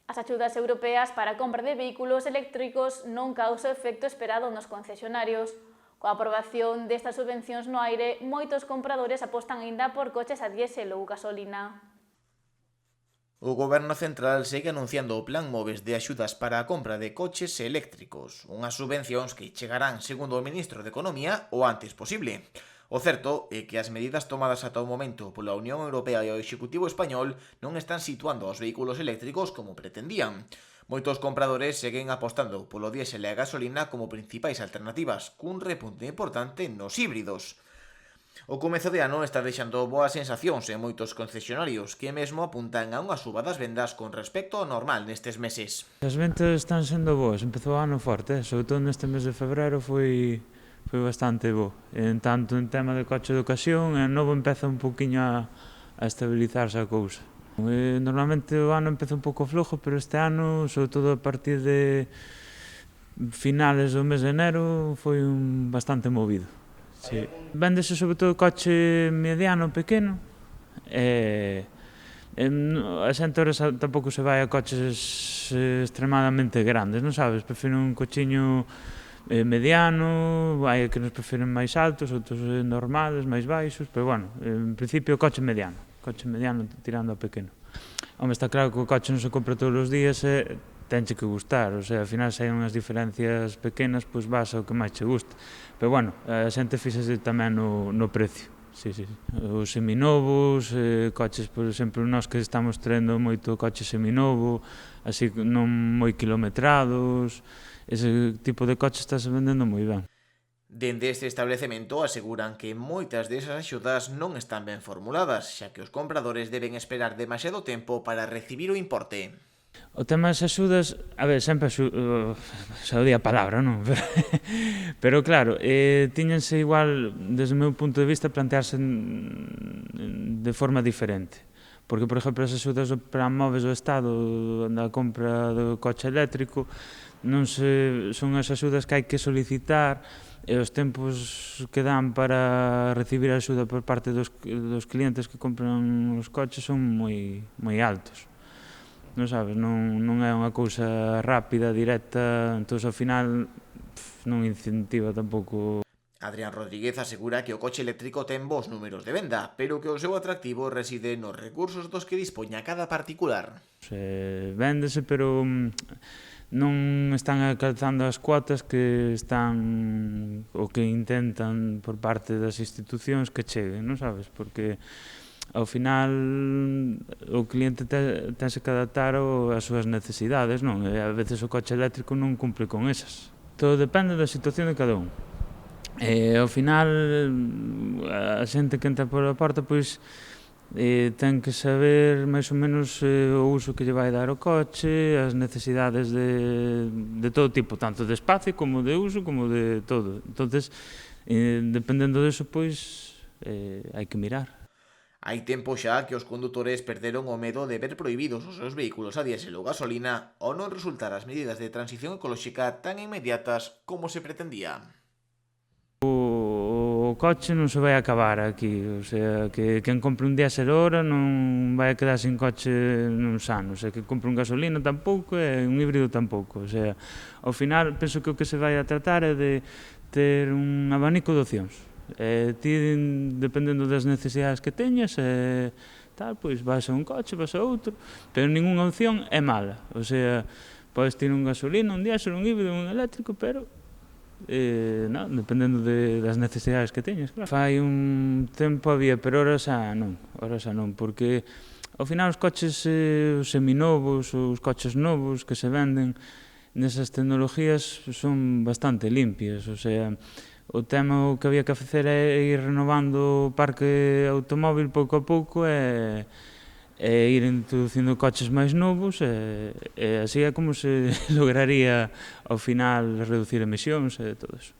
As axudas europeas para a compra de vehículos eléctricos non causa o efecto esperado nos concesionarios. Coa aprobación destas subvencións no aire, moitos compradores apostan aínda por coches a diésel ou gasolina. O Goberno central segue anunciando o Plan Moves de axudas para a compra de coches eléctricos, unhas subvencións que chegarán, segundo o ministro de Economía, o antes posible. O certo é que as medidas tomadas ata o momento pola Unión Europea e o Executivo español non están situando os vehículos eléctricos como pretendían. Moitos compradores seguen apostando polo diésel e a gasolina como principais alternativas, cun repunte importante nos híbridos. O comezo de ano está deixando boas sensacións en moitos concesionarios que mesmo apuntan a unha suba das vendas con respecto ao normal nestes meses. As ventas están sendo boas, empezou o ano forte, sobre todo neste mes de febreiro foi bastante bo. En tanto en tema de coche de ocasión, en novo empeza un poquinho a estabilizarse a cousa. Normalmente o ano empeza un pouco flojo, pero este ano, sobre todo a partir de finales do mes de enero, foi bastante movido. Sí. Véndese sobre todo coche mediano, pequeno, a xente ahora tampouco se vai a coches extremadamente grandes, non sabes? Prefieren un cochiño mediano, hai que nos prefieren máis altos, outros normales, máis baixos, pero bueno, en principio coche mediano tirando a pequeno. Home, está claro que o coche non se compra todos os días e tenche que gustar, o sea, ao final se hai unhas diferencias pequenas, pois vas ao que máis che guste. Pero bueno, a xente fíxase tamén no precio. Sí. Os seminovos, coches, por exemplo, nós que estamos traendo moito coche seminovo, así non moi kilometrados, ese tipo de coche estáse vendendo moi ben. Dende este establecemento aseguran que moitas desas axudas non están ben formuladas, xa que os compradores deben esperar demasiado tempo para recibir o importe. O tema das axudas, a ver, sempre xa o di a palabra, non? Pero claro, tiñense igual, desde o meu punto de vista, plantearse de forma diferente. Porque, por exemplo, as axudas do Plan Moves do Estado da compra do coche eléctrico son as axudas que hai que solicitar e os tempos que dan para recibir a axuda por parte dos clientes que compran os coches son moi altos. Non sabes, non é unha cousa rápida, directa, entón ao final non incentiva tampouco. Adrián Rodríguez asegura que o coche eléctrico ten bons números de venda, pero que o seu atractivo reside nos recursos dos que dispoña cada particular. Véndese, pero non están alcanzando as cuotas que están ou que intentan por parte das institucións que cheguen, non sabes? Porque ao final o cliente tense que adaptar ás súas necesidades, non? E a veces o coche eléctrico non cumpre con esas. Todo depende da situación de cada un. E ao final a xente que entra pola porta pois ten que saber máis ou menos o uso que lle vai dar o coche, as necesidades de todo tipo, tanto de espacio como de uso, como de todo. Entonces, dependendo disso, pois hai que mirar. Hai tempo xa que os condutores perderon o medo de ver prohibidos os seus vehículos a diésel ou gasolina ao non resultar as medidas de transición ecolóxica tan inmediatas como se pretendía. O coche non se vai acabar aquí, o sea, que quen compre un diésel ahora non vai a quedar sin coche nuns anos, e que compre un gasolina tampouco e un híbrido tampouco, o sea, ao final penso que o que se vai a tratar é de ter un abanico de opcións. Ti, dependendo das necesidades que teñas, tal, pois vas a un coche, vas a outro, pero ninguna opción é mala, o sea, podes ter un gasolina, un diésel, un híbrido, un eléctrico, pero dependendo das necesidades que teñas, claro. Fai un tempo había, pero ahora xa non, porque ao final os coches seminovos, os coches novos que se venden nesas tecnologías son bastante limpias, o sea, o tema o que había que facer é ir renovando o parque automóvil pouco a pouco e ir introducindo coches máis novos e así é como se lograría ao final reducir emisións e todo eso.